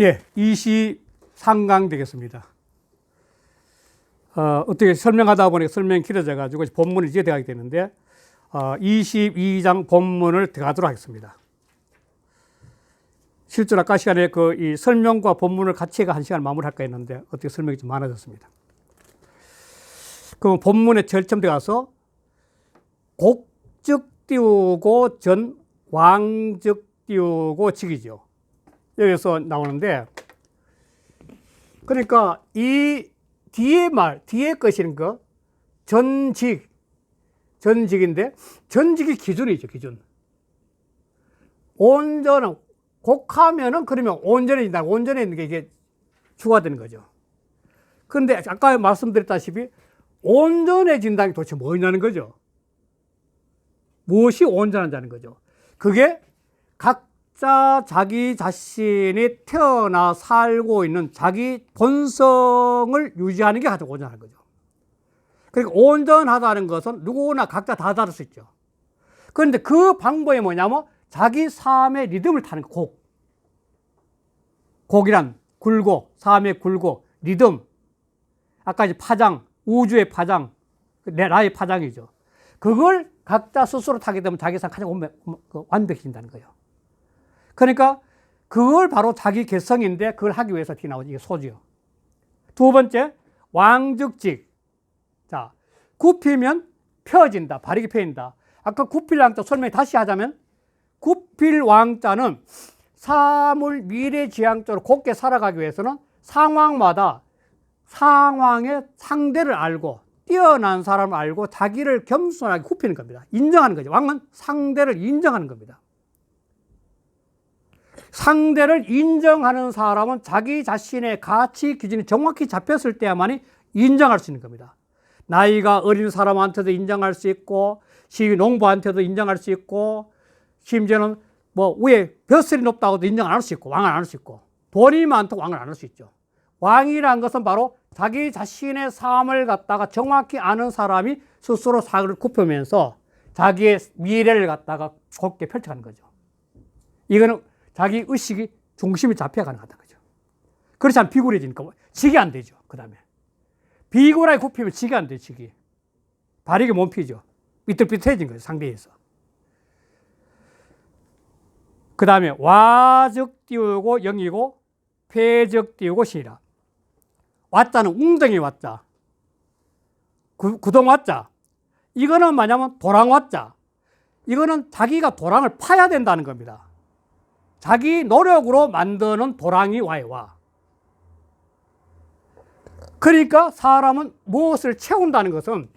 예, 23강 되겠습니다. 어떻게 설명하다 보니까 설명이 길어져가지고 본문이 이제 들어가게 되는데, 22장 본문을 들어가도록 하겠습니다. 실제로 아까 시간에 이 설명과 본문을 같이 해가 한 시간 마무리할까 했는데, 어떻게 설명이 좀 많아졌습니다. 그럼 본문에 제일 처음 들어가서, 곡즉 띄우고 전, 왕즉 띄우고 직이죠. 여기서 나오는데, 그러니까 이 뒤에 뒤에 것이는 전직인데, 전직이 기준이죠, 기준. 온전은, 곡하면은 그러면 온전해진다. 온전해 있는 게 이게 주가 되는 거죠. 그런데 아까 말씀드렸다시피, 온전해진다는 게 도대체 뭐냐는 거죠. 무엇이 온전하다는 거죠. 그게 각자 자기 자신이 태어나 살고 있는 자기 본성을 유지하는 게 가장 온전한 거죠. 그러니까 온전하다는 것은 누구나 각자 다 다를 수 있죠. 그런데 그 방법이 뭐냐면 자기 삶의 리듬을 타는 거. 곡이란 굴곡, 삶의 굴곡, 리듬. 아까 이제 파장, 우주의 파장, 나의 파장이죠. 그걸 각자 스스로 타게 되면 자기 삶 가장 완벽해진다는 거예요. 그러니까 그걸 바로 자기 개성인데 그걸 하기 위해서 어떻게 나오지? 이게 소지요. 두 번째, 왕즉직. 자, 굽히면 펴진다. 바르게 펴진다. 아까 굽힐 왕자 설명 다시 하자면, 굽힐 왕자는 사물 미래지향적으로 곱게 살아가기 위해서는 상황마다 상황의 상대를 알고 뛰어난 사람을 알고 자기를 겸손하게 굽히는 겁니다. 인정하는 거죠. 왕은 상대를 인정하는 겁니다. 상대를 인정하는 사람은 자기 자신의 가치 기준이 정확히 잡혔을 때야만이 인정할 수 있는 겁니다. 나이가 어린 사람한테도 인정할 수 있고, 농부한테도 인정할 수 있고, 심지어는 위에 벼슬이 높다고도 인정 안 할 수 있고, 왕을 안 할 수 있고, 돈이 많다고 왕을 안 할 수 있죠. 왕이라는 것은 바로 자기 자신의 삶을 갖다가 정확히 아는 사람이 스스로 사고를 굽히면서 자기의 미래를 갖다가 곱게 펼쳐가는 거죠. 이거는 자기 의식이 중심이 잡혀가는 거죠. 그렇지 않으면 비굴해지니까 직이 안 되죠. 그 다음에 비굴하게 굽히면 직이 안 돼요. 직이 바르게 못 피죠. 삐뚤삐뚤해진 거죠. 상대에서. 그 다음에 와즉 띄우고 영이고 폐즉 띄우고 신이라. 와자는 웅덩이 와자, 구동 와자. 이거는 뭐냐면 도랑 와자. 이거는 자기가 도랑을 파야 된다는 겁니다. 자기 노력으로 만드는 도랑이 와. 그러니까 사람은 무엇을 채운다는 것은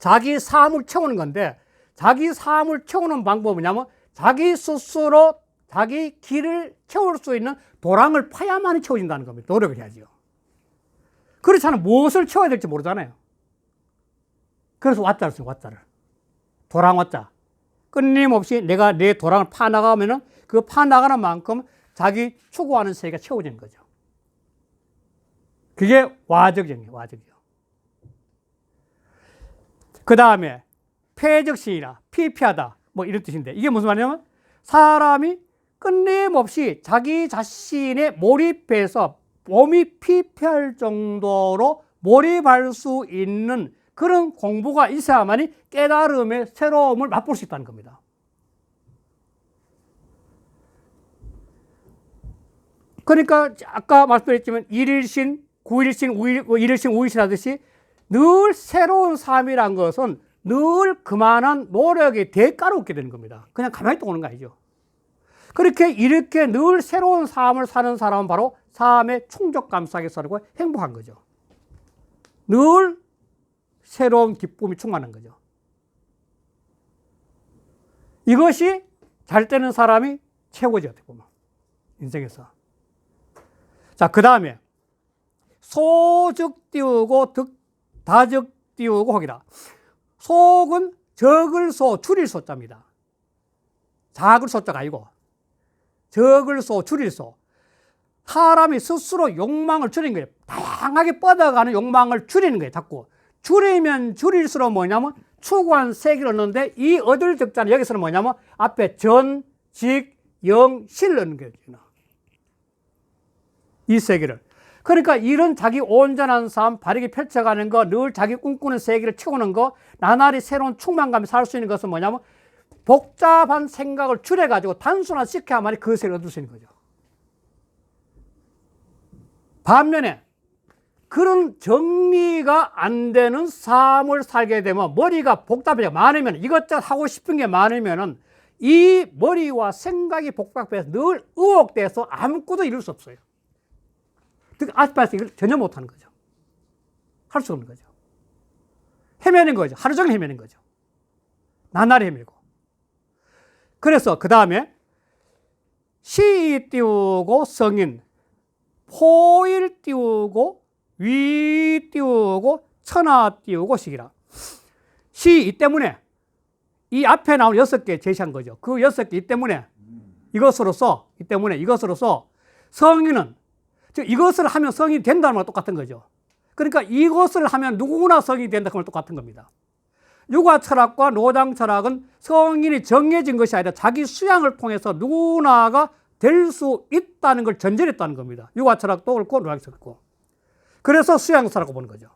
자기 삶을 채우는 건데, 자기 삶을 채우는 방법은 뭐냐면 자기 스스로 자기 길을 채울 수 있는 도랑을 파야만이 채워진다는 겁니다. 노력을 해야죠. 그렇지 않으면 무엇을 채워야 될지 모르잖아요. 그래서 와자를 써요. 와자를. 도랑 와자. 끊임없이 내가 내 도랑을 파나가면은 그 파나가는 만큼 자기 추구하는 세계가 채워지는 거죠. 그게 와적이에요. 와적이요. 그 다음에 폐적신이라, 피폐하다. 이런 뜻인데, 이게 무슨 말이냐면 사람이 끊임없이 자기 자신에 몰입해서 몸이 피폐할 정도로 몰입할 수 있는 그런 공부가 있어야만이 깨달음의 새로움을 맛볼 수 있다는 겁니다. 그러니까 아까 말씀드렸지만 1일신, 9일신, 1일신, 5일신 하듯이 늘 새로운 삶이란 것은 늘 그만한 노력의 대가를 얻게 되는 겁니다. 그냥 가만히 있다 오는 거 아니죠. 이렇게 늘 새로운 삶을 사는 사람은 바로 삶의 충족감 속에 살고 행복한 거죠. 늘 새로운 기쁨이 충만한 거죠. 이것이 잘 되는 사람이 최고죠. 어떻게 보면 인생에서. 자, 그 다음에 소즉 띄우고 다즉 띄우고 혹이라. 속은 적을 소, 줄일 소자입니다. 작을 소자가 아니고 적을 소, 줄일 소. 사람이 스스로 욕망을 줄이는 거예요. 다양하게 뻗어가는 욕망을 줄이는 거예요. 자꾸 줄이면 줄일수록 뭐냐면 추구한 세계를 얻는데, 이 얻을 적자는 여기서는 뭐냐면 앞에 전, 직, 영, 신을 얻는 거예요. 이 세계를. 그러니까 이런 자기 온전한 삶, 바르게 펼쳐가는 거, 늘 자기 꿈꾸는 세계를 채우는 거, 나날이 새로운 충만감이 살 수 있는 것은 뭐냐면 복잡한 생각을 줄여가지고 단순화시켜야만 그 세계를 얻을 수 있는 거죠. 반면에 그런 정리가 안 되는 삶을 살게 되면 머리가 복잡해져 많으면 이것저것 하고 싶은 게 많으면은 이 머리와 생각이 복잡해서 늘 의혹돼서 아무것도 이룰 수 없어요. 아스파스 이걸 전혀 못하는 거죠. 할 수 없는 거죠. 헤매는 거죠. 하루 종일 헤매는 거죠. 나날이 헤매고. 그래서 그 다음에 시 띄우고 성인, 포일 띄우고 위 띄우고 천하 띄우고 식이라. 시 이 때문에 이 앞에 나온 6개 제시한 거죠. 그 6개 이 때문에 이것으로서 성인은 즉 이것을 하면 성인이 된다는 건 똑같은 거죠. 그러니까 이것을 하면 누구나 성인이 된다 그러면 똑같은 겁니다. 육아 철학과 노장 철학은 성인이 정해진 것이 아니라 자기 수양을 통해서 누구나가 될 수 있다는 걸 전제했다는 겁니다. 육아 철학도 그렇고 노장 철학도 그렇고. 그래서 수양사라고 보는 거죠.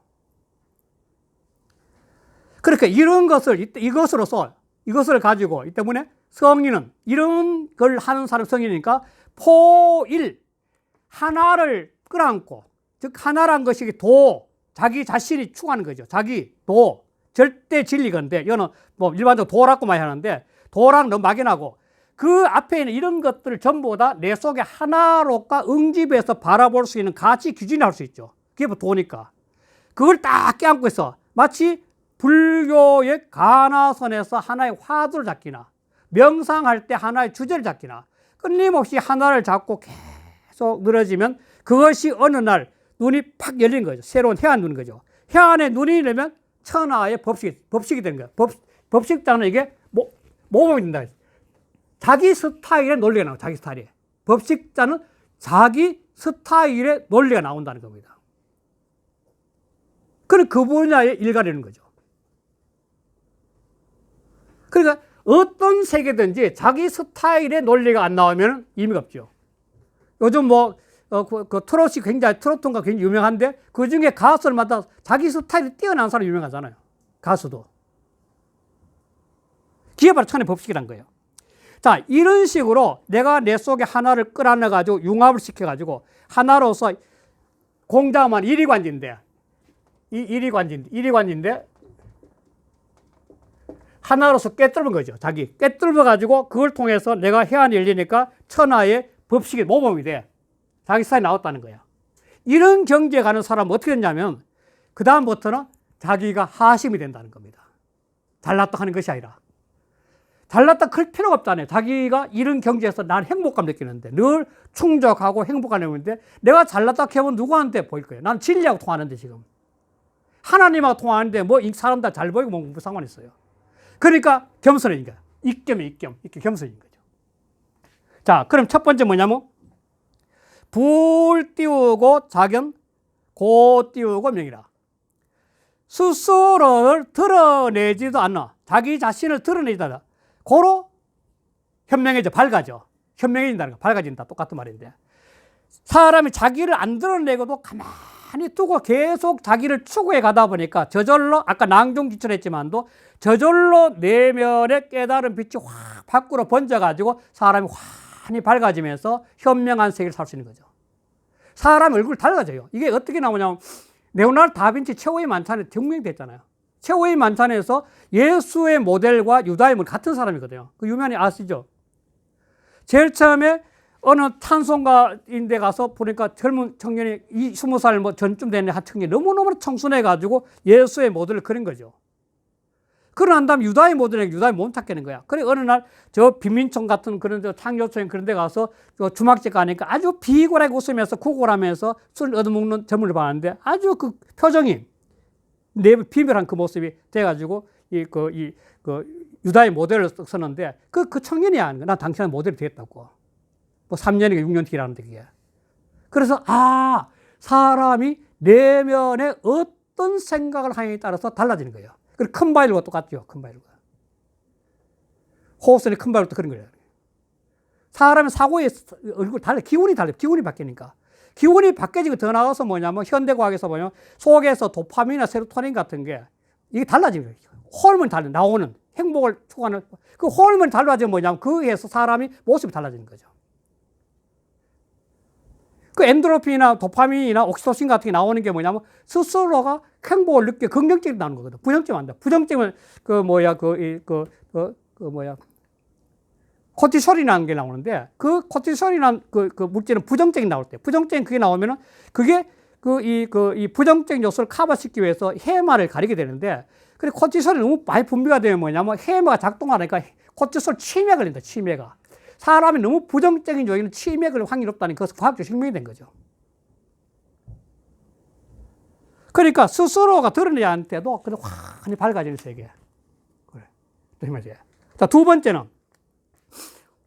그러니까 이런 것을 이것을 가지고 이 때문에 성인은 이런 걸 하는 사람 성인이니까 포일 하나를 끌어안고 즉 하나란 것이 자기 자신이 추구하는 거죠. 자기 절대 진리건데 이거는 뭐 일반적으로 도라고 많이 하는데 도랑 너무 막연하고 그 앞에 있는 이런 것들을 전부 다 내 속에 하나로가 응집해서 바라볼 수 있는 가치 기준이 할 수 있죠. 그게 뭐 도니까. 그걸 딱 껴안고 있어. 마치 불교의 가나선에서 하나의 화두를 잡기나 명상할 때 하나의 주제를 잡기나 끊임없이 하나를 잡고 계속 늘어지면 그것이 어느 날 눈이 팍 열린 거죠. 새로운 해안 눈인 거죠. 해안에 눈이 열리면 천하의 법칙이 되는 거예요. 법칙자는 이게 모범이 된다. 자기 스타일의 논리가 나와요. 자기 스타일이. 법칙자는 자기 스타일의 논리가 나온다는 겁니다. 그럼 그 분야에 일가리는 거죠. 그러니까 어떤 세계든지 자기 스타일의 논리가 안 나오면 의미가 없죠. 요즘 트로트가 굉장히 유명한데 그 중에 가수들마다 자기 스타일이 뛰어난 사람이 유명하잖아요. 가수도. 그게 바로 천의 법칙이란 거예요. 자, 이런 식으로 내가 내 속에 하나를 끌어안아가지고 융합을 시켜가지고 하나로서 공자만 일이관지인데 하나로서 꿰뚫은 거죠. 자기 꿰뚫어가지고 그걸 통해서 내가 해안이 열리니까 천하의 법칙이 모범이 돼. 자기 스타일이 나왔다는 거야. 이런 경지에 가는 사람은 어떻게 됐냐면 그 다음부터는 자기가 하심이 된다는 겁니다. 잘났다 하는 것이 아니라 잘났다 클 필요가 없잖아요. 자기가 이런 경지에서 난 행복감 느끼는데 늘 충족하고 행복한 내용인데 내가 잘났다 해보면 누구한테 보일 거예요. 난 진리하고 통하는데 지금 하나님하고 통하는데 뭐 사람들 잘 보이고 뭐 상관 있어요. 그러니까 겸손인 거야. 이렇게 겸손인 거죠. 자, 그럼 첫 번째 뭐냐면 불 띄우고 작연, 고 띄우고 명이라. 스스로를 드러내지도 않아. 자기 자신을 드러내지도 않아. 고로 현명해져, 밝아져. 현명해진다는 거, 밝아진다. 똑같은 말인데. 사람이 자기를 안 드러내고도 가만히 두고 계속 자기를 추구해 가다 보니까 저절로, 아까 낭중지출했지만도 저절로 내면의 깨달은 빛이 확 밖으로 번져가지고 사람이 환히 밝아지면서 현명한 세계를 살 수 있는 거죠. 사람 얼굴 달라져요. 이게 어떻게 나오냐면 레오나르도 다빈치 최후의 만찬에 증명됐잖아요. 최후의 만찬에서 예수의 모델과 유다의 모델 같은 사람이거든요. 그 유명히 아시죠? 제일 처음에 어느 찬송가인데 가서 보니까 젊은 청년이 20살 전쯤 되는 청년이 너무너무 청순해가지고 예수의 모델을 그린 거죠. 그러고 난 다음에 유다의 모델에게 유다의 못 찾겠는 거야. 그래, 어느 날 저 빈민촌 같은 그런 창조촌 그런 데 가서 주막집 가니까 아주 비굴하게 웃으면서 구걸하면서 술 얻어먹는 젊은이를 봤는데 아주 그 표정이 비밀한 그 모습이 돼가지고 유다의 모델을 썼는데 그 청년이 아닌 거야. 난 당신의 모델이 되겠다고. 뭐 3년인가 6년 뒤라는데 그게. 그래서 사람이 내면에 어떤 생각을 하느냐에 따라서 달라지는 거예요. 그리고 큰 바위들과 똑같죠. 큰 바위들과. 호흡선의 큰 바위도 그런 거예요. 사람의 사고의 얼굴 달라. 기운이 달라요. 기운이 바뀌니까. 기운이 바뀌어지고 더 나아가서 뭐냐면 현대과학에서 보면 속에서 도파민이나 세로토닌 같은 게 이게 달라지는 거예요. 호르몬이 나오는 행복을 추구하는 그 호르몬이 달라지면 뭐냐면 그에 의해서 사람이 모습이 달라지는 거죠. 그 엔도르핀이나 도파민이나 옥시토신 같은 게 나오는 게 뭐냐면 스스로가 행복을 느끼게 긍정적으로 나오는 거거든. 부정적이면 안 돼. 부정적이면 코티솔이라는 게 나오는데 그 코티솔이라는 그 물질은 부정적인 나올 때 부정적인 그게 나오면은 그게 이 부정적인 요소를 커버시키기 위해서 해마를 가리게 되는데 그래 코티솔이 너무 많이 분비가 되면 뭐냐면 해마가 작동하니까 코티솔 치매가 걸린다. 치매가. 사람이 너무 부정적인 요인은 치매에 걸릴 확률이 높다는 그것은 과학적 증명이 된 거죠. 그러니까 스스로가 드러내지 않을 때도 그냥 환히 밝아지는 세계. 그래. 자, 두 번째는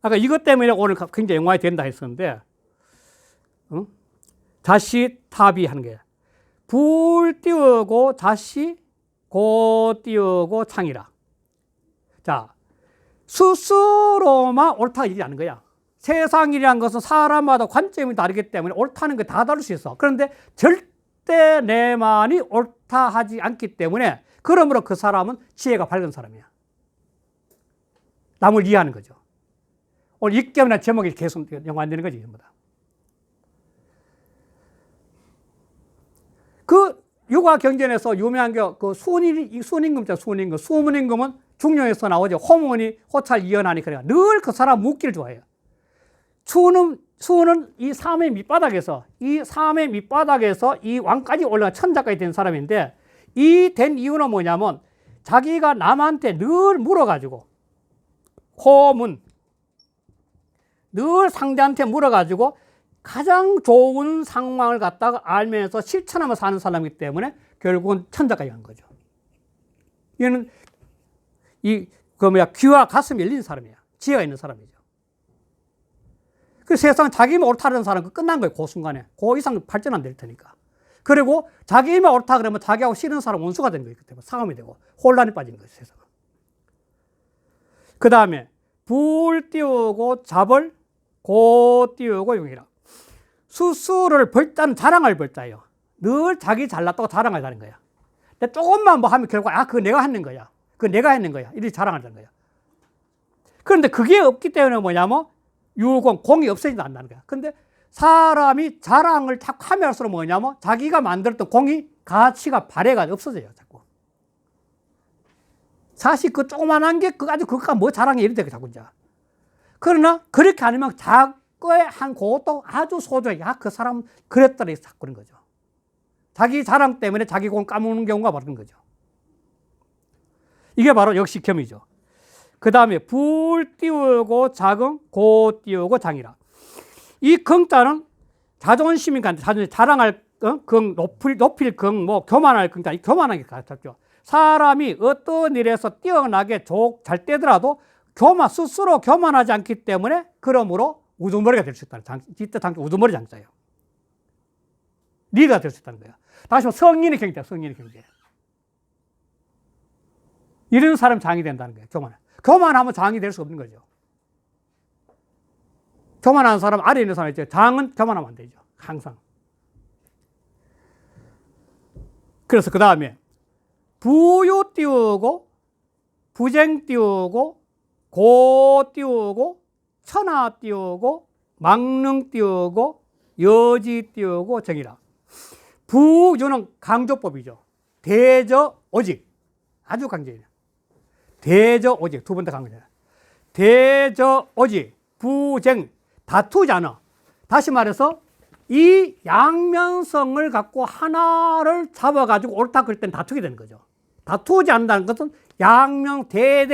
아까 이것 때문에 오늘 굉장히 영화에 된다 했었는데 자시 타비 하는 게 불 띄우고 자시 고 띄우고 창이라. 자, 스스로만 옳다가 이지 않는 거야. 세상이라는 것은 사람마다 관점이 다르기 때문에 옳다는 게 다 다를 수 있어. 그런데 절대 내만이 옳다 하지 않기 때문에 그러므로 그 사람은 지혜가 밝은 사람이야. 남을 이해하는 거죠. 오늘 입gem이라는 제목이 계속 연관되는 거지, 전부 다. 그 육아 경전에서 유명한 게 그 순임금 있잖아, 순임금. 수문임금은 중령에서 나오죠. 호문이 호찰 이연하니 그래요. 늘 그 사람 묻기를 좋아해요. 수는 이 삶의 밑바닥에서 이 왕까지 올라가 천자까지 된 사람인데 이 된 이유는 뭐냐면 자기가 남한테 늘 물어가지고 호문 늘 상대한테 물어가지고 가장 좋은 상황을 갖다가 알면서 실천하며 사는 사람이기 때문에 결국은 천자까지 간 거죠. 얘는 귀와 가슴이 열린 사람이야. 지혜가 있는 사람이죠. 그 세상 자기만 옳다는 사람은 끝난 거예요. 그 순간에. 그 이상 발전 안 될 테니까. 그리고 자기만 옳다 그러면 자기하고 싫은 사람 원수가 되는 거예요. 그때 싸움이 되고 혼란에 빠지는 거예요. 세상은. 그 다음에 불 띄우고 잡을 고 띄우고 용이라. 스스로를 벌자는 자랑할 벌자예요. 늘 자기 잘났다고 자랑을 하는 거야. 근데 조금만 뭐 하면 결국 그거 내가 했는 거야. 그거 내가 했는 거야. 이렇게 자랑하는 거야. 그런데 그게 없기 때문에 뭐냐면 공이 없어지지 않는다는 거야. 근데 사람이 자랑을 자꾸 하면 할수록 뭐냐면 자기가 만들었던 공이 가치가 발해가 없어져요. 자꾸. 사실 그 조그만한 게 그거가 뭐 자랑해 이래 되고 자꾸 이제. 그러나 그렇게 아니면 자꾸의 한 그것도 아주 소중하게 그 사람 그랬더라 해서 자꾸 그런 거죠. 자기 자랑 때문에 자기 공 까먹는 경우가 많은 거죠. 이게 바로 역시 겸이죠. 그 다음에 불 띄우고 자긍, 고 띄우고 장이라. 이 긍자는 자존심이니까 자랑할 긍, 높일 긍, 뭐 교만할 긍, 교만하게 가르쳤죠. 사람이 어떤 일에서 뛰어나게 잘 되더라도 스스로 교만하지 않기 때문에 그러므로 우두머리가 될 수 있다는 이때 우두머리 장자예요. 리더가 될 수 있다는 거예요. 다시 말해 성인의 경제다. 성인의 경제. 이런 사람이 장이 된다는 거예요. 교만하면 장이 될 수 없는 거죠. 교만한 사람 아래에 있는 사람이 있죠. 장은 교만하면 안 되죠. 항상. 그래서 그 다음에 부유 띄우고 부쟁 띄우고 고 띄우고 천하 띄우고 망능 띄우고 여지 띄우고 정이라. 부유는 강조법이죠. 대저 오직. 아주 강조해요. 대저 오직. 두 번 더 강조해요. 대저 오직. 부쟁. 다투지 않아. 다시 말해서 이 양면성을 갖고 하나를 잡아가지고 옳다 그럴 때는 다투게 되는 거죠. 다투지 않는다는 것은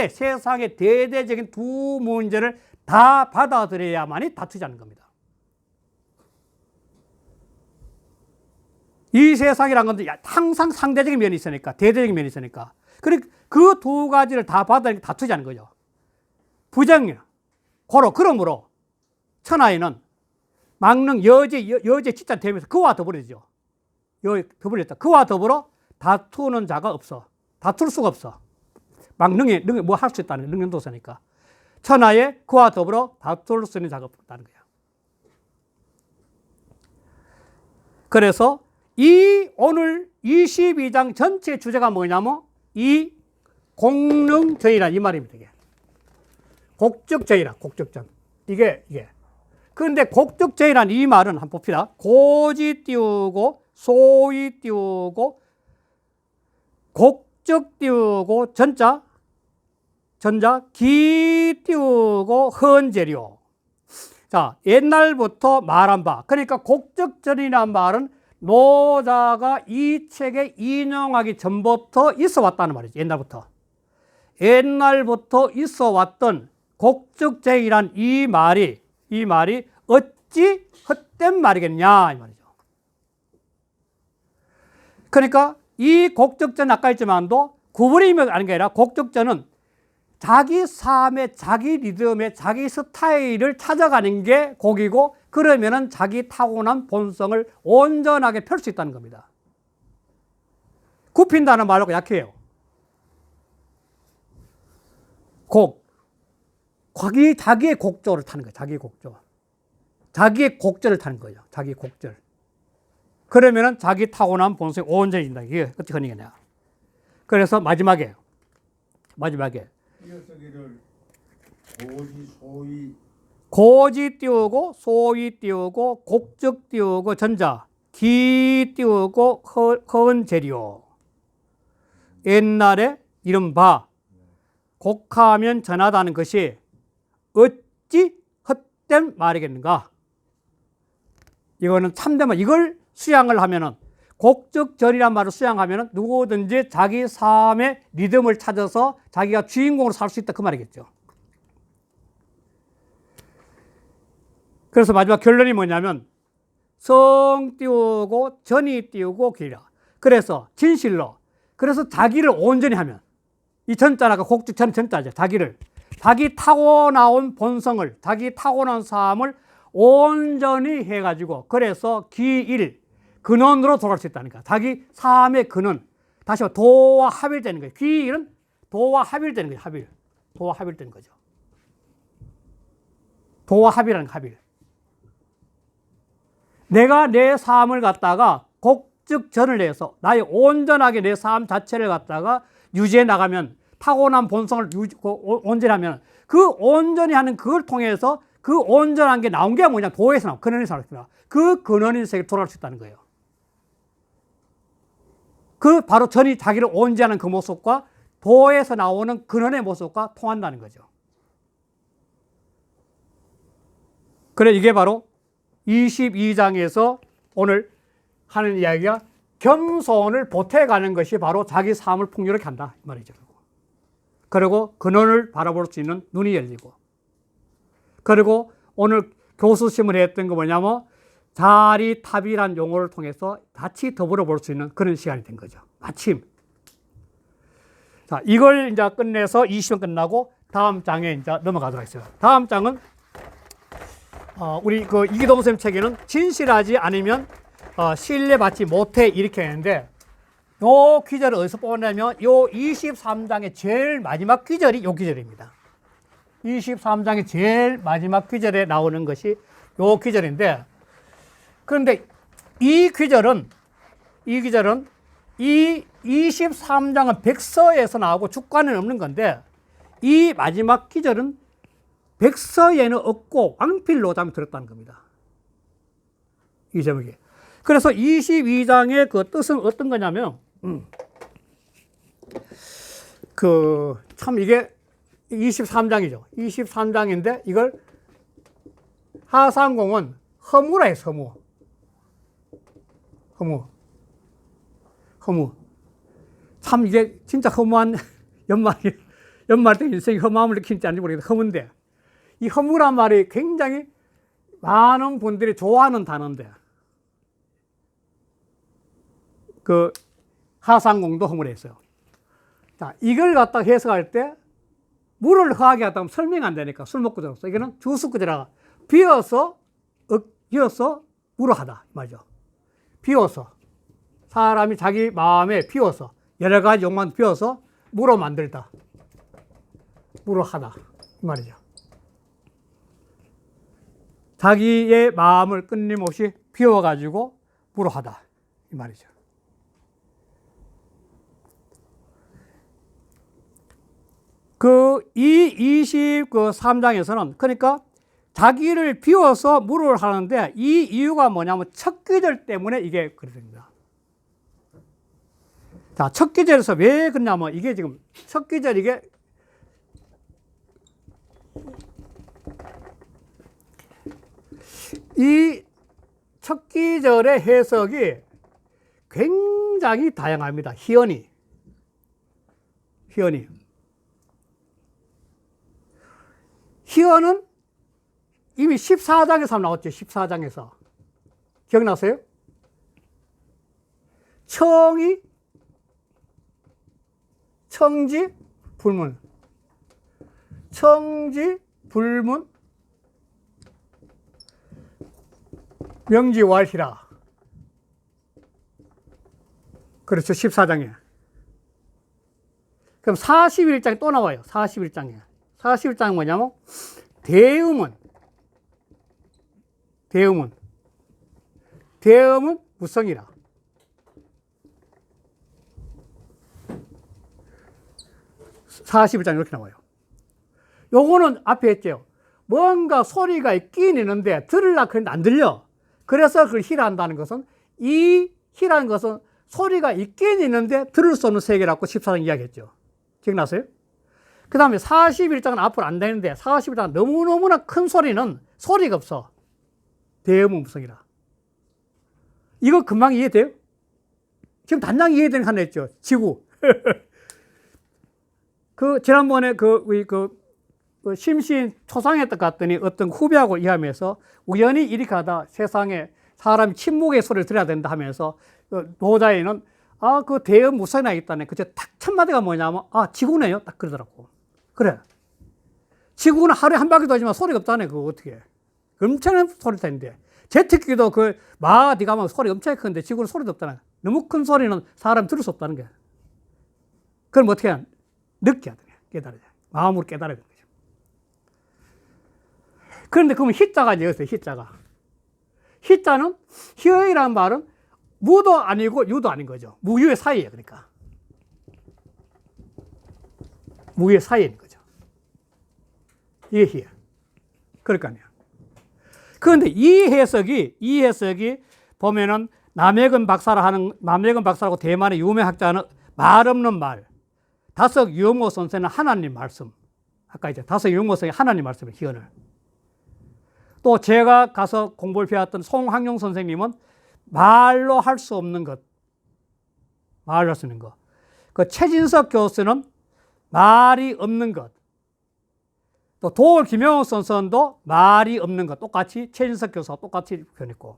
세상의 대대적인 두 문제를 다 받아들여야만이 다투지 않는 겁니다. 이 세상이라는 건 항상 상대적인 면이 있으니까, 대대적인 면이 있으니까. 그 두 가지를 다 받아들이니까 다투지 않는 거죠. 부정이나, 그러므로, 천하에는 망능, 여제 진짜 되면서 그와 더불어지죠. 더불어졌다. 그와 더불어 다투는 자가 없어. 다툴 수가 없어. 망능에 뭐 할 수 있다는 능력도 없으니까. 천하에 그와 더불어 다툴 수 있는 자가 없다는 거야. 그래서 오늘 22장 전체 주제가 뭐냐면 이 공능전이란 이 말입니다. 이게 곡적전이라 곡적전. 이게. 그런데 곡적전이란 이 말은 한번 봅시다. 고지 띄우고 소위 띄우고 곡적 띄우고 전자 기 띄우고 헌재료. 자, 옛날부터 말한 바. 그러니까 곡적전이라는 말은 노자가 이 책에 인용하기 전부터 있어 왔다는 말이죠. 옛날부터 있어 왔던 곡적쟁이란 이 말이 어찌 헛된 말이겠냐 이 말이죠. 그러니까 이 곡적전 아까 했지만도 구분이 아닌 게 아니라 곡적전은 자기 삶의 자기 리듬의 자기 스타일을 찾아가는 게 곡이고, 그러면은 자기 타고난 본성을 온전하게 펼 수 있다는 겁니다. 굽힌다는 말하고 약해요. 자기의 곡조를 타는 거예요. 자기의 곡절을 타는 거예요. 자기 곡절. 그러면은 자기 타고난 본성이 온전해진다. 이게 어떻게 하는 거냐. 그래서 마지막에 고지 띄우고 소위 띄우고 곡적 띄우고 전자 기 띄우고 허은 재료. 옛날에 이른바 곡하면 전하다는 것이 어찌 헛된 말이겠는가. 이거는 참된 말. 이걸 수양을 하면은 곡적전이란 말을 수양하면은 누구든지 자기 삶의 리듬을 찾아서 자기가 주인공으로 살 수 있다 그 말이겠죠. 그래서 마지막 결론이 뭐냐면 성 띄우고 전이 띄우고 기라. 그래서 진실로 그래서 자기를 온전히 하면 이 전자가 곡적전 전자죠. 자기 타고나온 본성을 자기 타고난 삶을 온전히 해가지고 그래서 기일 근원으로 돌아갈 수 있다니까. 자기 삶의 근원. 다시 말해 도와 합일되는 거예요. 기일은 도와 합일되는 거예요. 도와 합일되는 거죠. 도와 합이라는 거, 합일. 내가 내 삶을 갖다가 곡적전을 내서 나의 온전하게 내 삶 자체를 갖다가 유지해 나가면 타고난 본성을 온전히 하면 그 온전히 하는 그걸 통해서 그 온전한 게 나온 게 뭐냐. 도에서 나온 근원에서 나왔습니다. 그 근원인 세계에 돌아갈 수 있다는 거예요. 그 바로 전이 자기를 온전히 하는 그 모습과 도에서 나오는 근원의 모습과 통한다는 거죠. 그래 이게 바로 22장에서 오늘 하는 이야기가 겸손을 보태가는 것이 바로 자기 삶을 풍요롭게 한다 이 말이죠. 그리고 근원을 바라볼 수 있는 눈이 열리고, 그리고 오늘 교수심을 했던 거 뭐냐면 자리탑이라는 용어를 통해서 같이 더불어 볼 수 있는 그런 시간이 된 거죠. 마침. 자, 이걸 이제 끝내서 20번 끝나고 다음 장에 이제 넘어가도록 하겠습니다. 다음 장은 우리 그 이기동 선생님 책에는 진실하지 않으면 신뢰받지 못해 이렇게 했는데, 요 귀절을 어디서 뽑았냐면 요 23장의 제일 마지막 귀절이 요 귀절입니다. 23장의 제일 마지막 귀절에 나오는 것이 요 귀절인데, 그런데 이 귀절은 이 23장은 백서에서 나오고 주관에는 없는 건데, 이 마지막 귀절은 백서에는 없고 왕필로잠이 들었다는 겁니다. 이 제목이. 그래서 22장의 그 뜻은 어떤 거냐면, 참 이게 23장이죠. 23장인데 이걸 하상공은 허무라 해서 허무. 참 이게 진짜 허무한 연말 때 인생이 허무함을 느끼는지 아닌지 모르겠는데 허무인데, 이 허무란 말이 굉장히 많은 분들이 좋아하는 단어인데, 그 하상공도 허무라 했어요. 자, 이걸 갖다가 해석할 때 물을 허하게 하다 보면 설명이 안 되니까 술 먹고 들었어. 이거는 주스구제라가 비어서 물어하다 말이죠. 비워서 사람이 자기 마음에 비워서 여러 가지 욕망 비워서 물어 만들다, 물어하다 이 말이죠. 자기의 마음을 끊임없이 비워가지고 무로하다 이 말이죠. 이 23장에서는 그러니까 자기를 비워서 무를 하는데 이 이유가 뭐냐면 첫 기절 때문에 이게 그렇습니다. 자, 첫 기절에서 왜 그러냐면 이게 지금 첫 기절 이게 이 첫 기절의 해석이 굉장히 다양합니다. 희연이 희연은 이미 14장에서 나왔죠. 14장에서 기억나세요? 청지 불문 명지왈희라. 그렇죠. 14장에. 그럼 41장에 또 나와요. 41장에. 41장은 뭐냐면 대음은 무성이라. (41장) 이렇게 나와요. 요거는 앞에 했죠. 뭔가 소리가 있긴 있는데 들으려고 했는데 안 들려. 그래서 그걸 희라 한다는 것은 이 희라는 것은 소리가 있긴 있는데 들을 수 없는 세계라고 14장 이야기했죠. 기억나세요? 그 다음에 41장은 앞으로 안 되는데 41장은 너무너무나 큰 소리는 소리가 없어. 대음은 무성이라. 이거 금방 이해돼요? 지금 단장 이해되는 거 하나 있죠. 지구. 지난번에 심신 초상했다 갔더니 어떤 후배하고 이야기하면서 우연히 이렇게 하다 세상에 사람이 침묵의 소리를 들어야 된다 하면서 노자에는 그 대음 무성이 나겠다네. 그저 딱 첫 마디가 뭐냐면 지구네요. 딱 그러더라고. 그래. 지구는 하루에 한 바퀴 돌지만 소리가 없다네. 그거 어떻게. 엄청난 소리 텐데. 제트기도 어디 가면 소리 엄청 큰데 지구는 소리도 없다네. 너무 큰 소리는 사람이 들을 수 없다는 게. 그럼 어떻게 해야? 느껴야 돼. 깨달아야 돼. 마음으로 깨달아야 되는 거죠. 그런데 그러면 희자가 이제 여기서 희자가. 희자는 희어이라는 말은 무도 아니고 유도 아닌 거죠. 무유의 사이에 그러니까. 무의 사이에 있는 거죠. 이게 희야. 그러니까요. 그런데 이 해석이 보면은 남해근 박사라고 대만의 유명 학자는 말 없는 말. 다석 유영호 선생은 하나님 말씀. 아까 이제 다석 유영호 선생이 하나님 말씀을 희언을. 또 제가 가서 공부를 배웠던 송학용 선생님은 말로 할 수 없는 것. 말로 할 수 있는 것. 최진석 교수는 말이 없는 것. 또 도올 김영호 선생도 말이 없는 것. 똑같이 최진석 교수와 똑같이 표현했고.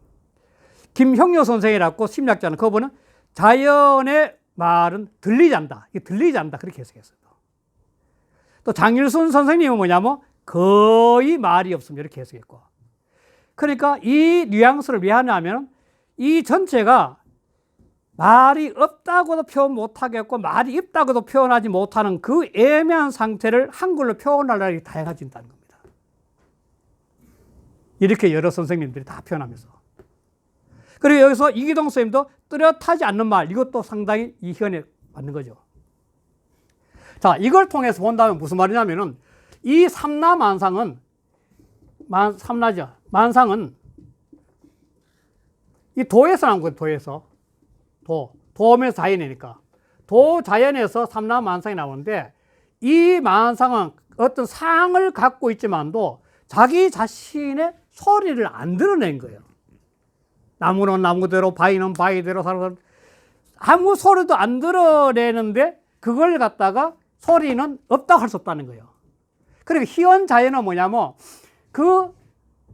김형료 선생이라고 심리학자는 그분은 자연의 말은 들리지 않는다. 이게 들리지 않는다. 그렇게 해석했어요. 또 장일순 선생님은 뭐냐면 거의 말이 없습니다. 이렇게 해석했고. 그러니까 이 뉘앙스를 왜 하냐면 이 전체가 말이 없다고도 표현 못하겠고 말이 있다고도 표현하지 못하는 그 애매한 상태를 한글로 표현하려고 다양해진다는 겁니다. 이렇게 여러 선생님들이 다 표현하면서. 그리고 여기서 이기동 선생님도 뚜렷하지 않는 말, 이것도 상당히 이 희언에 맞는 거죠. 자, 이걸 통해서 본다면 무슨 말이냐면은 이 삼라만상은 만상은 이 도에서 나온 거예요. 도면서 자연이니까. 도자연에서 삼라만상이 나오는데 이 만상은 어떤 상을 갖고 있지만도 자기 자신의 소리를 안 드러낸 거예요. 나무는 나무대로, 바위는 바위대로, 사람은 아무 소리도 안 드러내는데 그걸 갖다가 소리는 없다고 할 수 없다는 거예요. 그러니까 희언 자연은 뭐냐면 그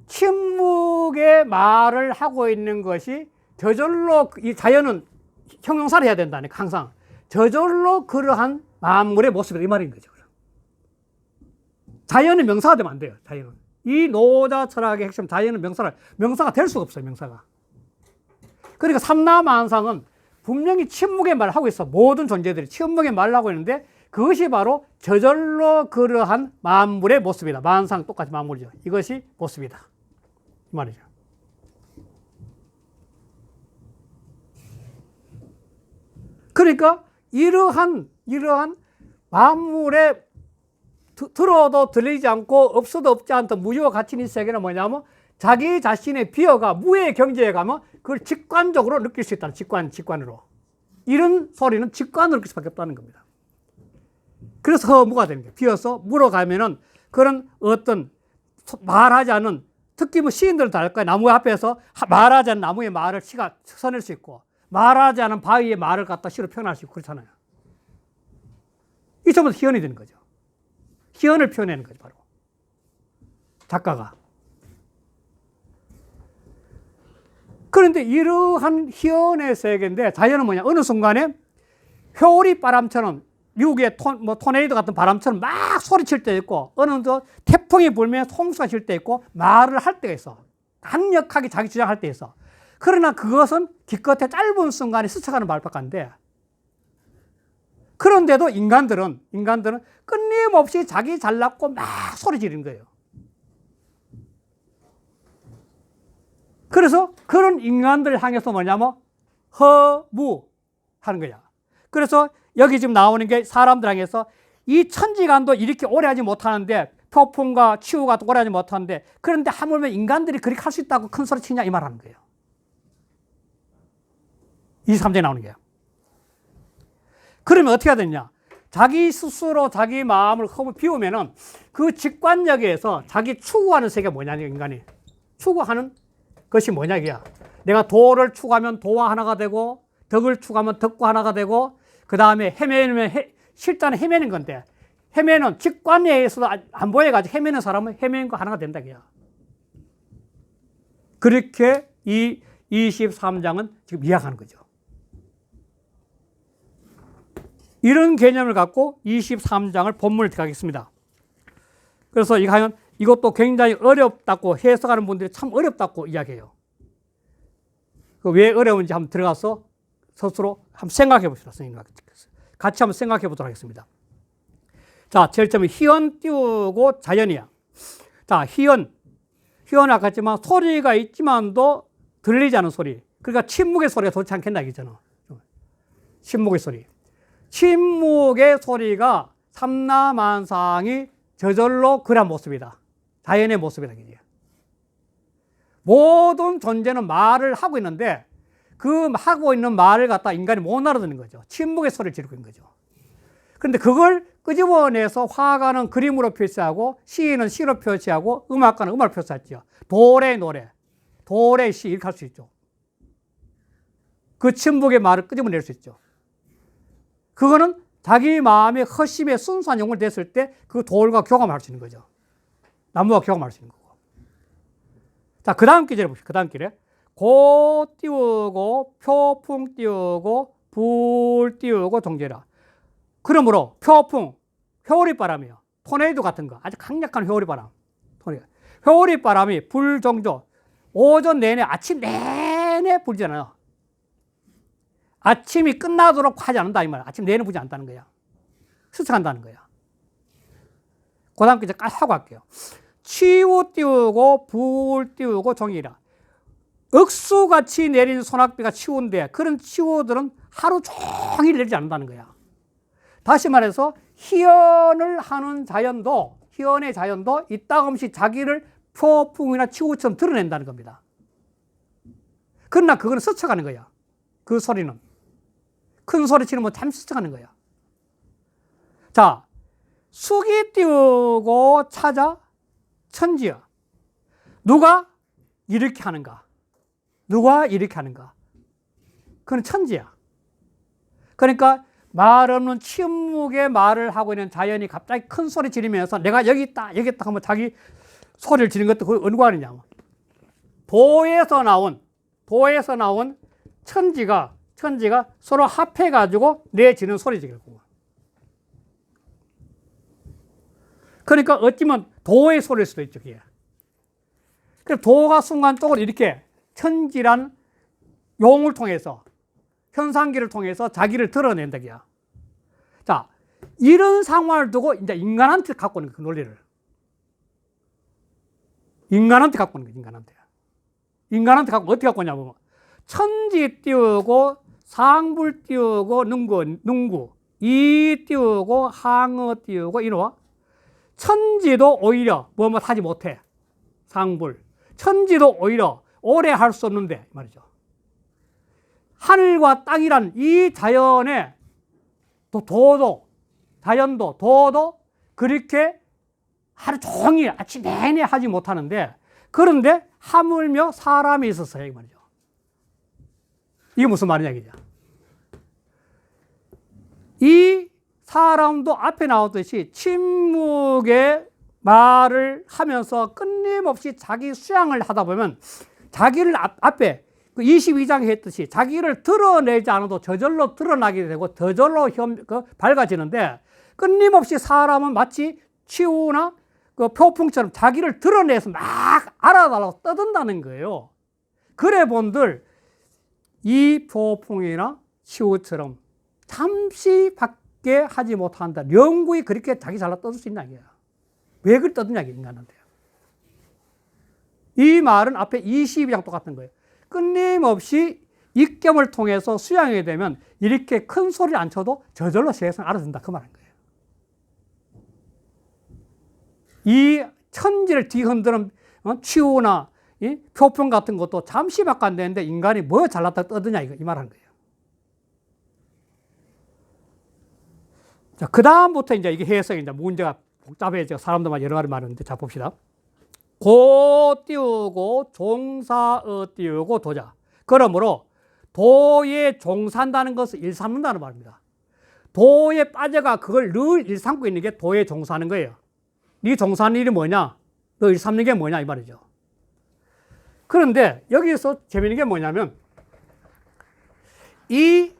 침묵의 말을 하고 있는 것이 저절로 이 자연은 형용사를 해야 된다니까 항상 저절로 그러한 만물의 모습이다 이 말인 거죠. 자연은 명사가 되면 안 돼요. 자연은 이 노자 철학의 핵심 자연은 명사가 될 수가 없어요. 명사가. 그러니까 삼라만상은 분명히 침묵의 말을 하고 있어. 모든 존재들이 침묵의 말을 하고 있는데 그것이 바로 저절로 그러한 만물의 모습이다. 만상 똑같이 만물이죠. 이것이 모습이다 이 말이죠. 그러니까 이러한 만물에 들어도 들리지 않고 없어도 없지 않던 무효가 갇힌 이 세계는 뭐냐면 자기 자신의 비어가 무의 경지에 가면 그걸 직관적으로 느낄 수 있다는 직관으로. 이런 소리는 직관으로 느낄 수밖에 없다는 겁니다. 그래서 허무가 되는 거예요. 비어서 물어가면은 그런 어떤 말하지 않은, 특히 뭐 시인들도 알 거예요. 나무 앞에서 말하지 않은 나무의 말을 시가 써낼 수 있고, 말하지 않은 바위의 말을 갖다 시로 표현할 수 있고 그렇잖아요. 이 전부 희언이 되는 거죠. 희언을 표현하는 거죠, 바로. 작가가. 그런데 이러한 희언의 세계인데 자연은 뭐냐? 어느 순간에 효리 바람처럼 미국의 토네이도 같은 바람처럼 막 소리칠 때 있고, 어느 또 태풍이 불면 홍수가 칠 때 있고, 말을 할 때가 있어. 강력하게 자기 주장할 때 있어. 그러나 그것은 기껏해 짧은 순간에 스쳐가는 말밖에. 그런데도 인간들은 끊임없이 자기 잘났고 막 소리 지르는 거예요. 그래서 그런 인간들을 향해서 뭐냐면 허무하는 거야. 그래서 여기 지금 나오는 게 사람들 향해서 이 천지간도 이렇게 오래 하지 못하는데, 폭풍과 치유가 오래 하지 못하는데, 그런데 하물며 인간들이 그렇게 할 수 있다고 큰 소리 치냐 이 말하는 거예요. 23장에 나오는 거예요. 그러면 어떻게 해야 되냐? 자기 스스로 자기 마음을 허무 비우면은 그 직관력에서 자기 추구하는 세계가 뭐냐니, 인간이 추구하는 것이 뭐냐 이게야. 내가 도를 추구하면 도와 하나가 되고, 덕을 추구하면 덕과 하나가 되고, 그 다음에 헤매면 실제는 헤매는 건데, 헤매는 직관에 의해서도 안 보여가지고 헤매는 사람은 헤매는 거 하나가 된다 이게야. 그렇게 이 23장은 지금 이야기하는 거죠. 이런 개념을 갖고 23장을 본문을 들어가겠습니다. 그래서 이것도 굉장히 어렵다고 해석하는 분들이 참 어렵다고 이야기해요. 왜 어려운지 한번 들어가서 스스로 한번 생각해 봅시다. 선생님과 같이 한번 생각해 보도록 하겠습니다. 자, 제일 처음에 희언 띄우고 자연이야. 자, 희언 아까 했지만 소리가 있지만도 들리지 않은 소리. 그러니까 침묵의 소리가 좋지 않겠나 이거잖아. 침묵의 소리. 침묵의 소리가 삼라만상이 저절로 그런 모습이다. 자연의 모습이다. 모든 존재는 말을 하고 있는데 그 하고 있는 말을 갖다 인간이 못 알아듣는 거죠. 침묵의 소리를 지르고 있는 거죠. 그런데 그걸 끄집어내서 화가는 그림으로 표시하고, 시인은 시로 표시하고, 음악가는 음악을 표시했죠. 도래 노래, 도래 시 이렇게 할 수 있죠. 그 침묵의 말을 끄집어낼 수 있죠. 그거는 자기 마음의 허심의 순수한 영혼이 됐을 때 그 돌과 교감할 수 있는 거죠. 나무와 교감할 수 있는 거고. 자, 그 다음 기절에 봅시다. 그 다음 길에. 고 띄우고, 표풍 띄우고, 불 띄우고, 동제라. 그러므로 표풍, 회오리바람이요. 토네이도 같은 거. 아주 강력한 회오리바람. 회오리바람이 불정조. 오전 내내, 아침 내내 불잖아요. 아침이 끝나도록 하지 않는다 이 말이야. 아침 내내 불지 않다는 거야. 스쳐간다는 거야. 그 다음 이제 하고 할게요. 치우 띄우고 불 띄우고 종이라. 억수같이 내린 소낙비가 치우인데 그런 치우들은 하루 종일 내리지 않는다는 거야. 다시 말해서 희언을 하는 자연도, 희언의 자연도 이따금씩 자기를 표풍이나 치우처럼 드러낸다는 겁니다. 그러나 그거는 스쳐가는 거야. 그 소리는. 큰 소리 치는 뭐 잠시 스쳐가는 거야. 자, 숙이 띄우고 찾아 천지야. 누가 이렇게 하는가? 누가 이렇게 하는가? 그건 천지야. 그러니까 말 없는 침묵의 말을 하고 있는 자연이 갑자기 큰 소리 지르면서 내가 여기 있다, 여기 있다 하면 자기 소리를 지르는 것도 그걸 누가 하느냐. 도에서 나온 천지가 서로 합해가지고 내지는 소리지. 그러니까 어찌면 도의 소리일 수도 있죠. 그게. 그래서 도가 순간적으로 이렇게 천지란 용을 통해서, 현상기를 통해서 자기를 드러낸다. 그야. 자, 이런 상황을 두고 이제 인간한테 갖고 오는 그 논리를. 인간한테 갖고 오는 거야, 인간한테 갖고 어떻게 갖고 오냐면, 천지 띄우고 상불 띄우고 능구, 이 띄우고 항어 띄우고 이노와 천지도 오히려 뭐뭐 하지 못해. 상불. 천지도 오히려 오래 할 수 없는데 말이죠. 하늘과 땅이란 이 자연의 도도 그렇게 하루 종일 아침 내내 하지 못하는데, 그런데 하물며 사람이 있었어요 이 말이죠. 이게 무슨 말이냐 이거죠. 이 사람도 앞에 나왔듯이 침묵의 말을 하면서 끊임없이 자기 수양을 하다 보면 자기를 앞에 그 22장에 했듯이 자기를 드러내지 않아도 저절로 드러나게 되고 저절로 밝아지는데, 끊임없이 사람은 마치 치우나 그 표풍처럼 자기를 드러내서 막 알아달라고 떠든다는 거예요. 그래 본들 이 표풍이나 치우처럼 잠시 밖에 하지 못한다. 영구히 그렇게 자기 잘라 떠들 수 있나 이게요. 왜 그렇게 떠드냐 인간한테요. 이 말은 앞에 22장 똑같은 거예요. 끊임없이 입경을 통해서 수양하게 되면 이렇게 큰 소리를 안 쳐도 저절로 세상 알아듣는다 그 말인 거예요. 이 천지를 뒤흔드는 치우나 표평 같은 것도 잠시밖에 안 되는데 인간이 뭐 잘났다 떠드냐 이 말하는 거예요. 자, 그 다음부터 이제 이게 해석이 이제 문제가 복잡해져. 사람들만 여러 가지 말하는데, 자 봅시다. 고 띄우고 종사어 띄우고 도자. 그러므로 도에 종사한다는 것을 일삼는다는 말입니다. 도에 빠져가 그걸 늘 일삼고 있는 게 도에 종사하는 거예요. 네 종사하는 일이 뭐냐? 너 일삼는 게 뭐냐 이 말이죠. 그런데 여기서 재미있는 게 뭐냐면 이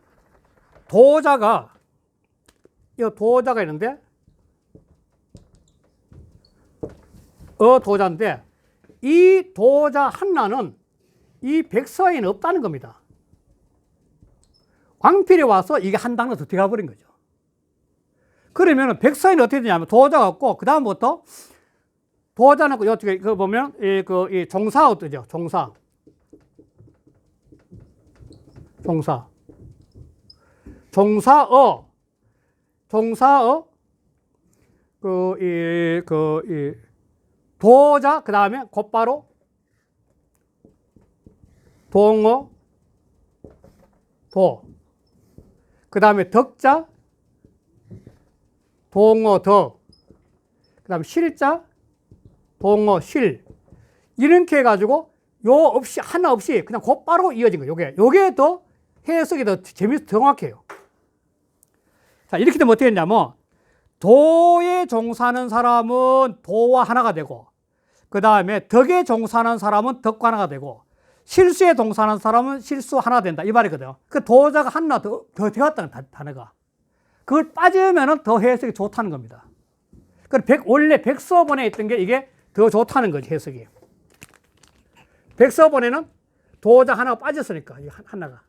도자가 있는데 도자인데 이 도자 하나는 이 백서에는 없다는 겁니다. 왕필이 와서 이게 한 단어 더 들어가 버린 거죠. 그러면 백서에는 어떻게 되냐면 도자가 없고 그 다음부터 도자는 어떻게 그 보면 이 종사 어떠죠? 종사어 도자 그 다음에 곧바로 동어 도 그 다음에 덕자 동어 덕 그 다음에 실자 동어 실 이렇게 해가지고 하나 없이 그냥 곧바로 이어진 거예요. 요게 더 해석이 더 재밌어 정확해요. 자, 이렇게 되면 어떻게 했냐면 도에 종사하는 사람은 도와 하나가 되고 그 다음에 덕에 종사하는 사람은 덕과 하나가 되고 실수에 종사하는 사람은 실수 하나 된다 이 말이거든요. 그 도자가 하나 더 되었다는 단어가 그걸 빠지면 더 해석이 좋다는 겁니다. 원래 백서본에 있던 게 이게 더 좋다는 거지 해석이. 백서본에는 도자 하나가 빠졌으니까 하나가.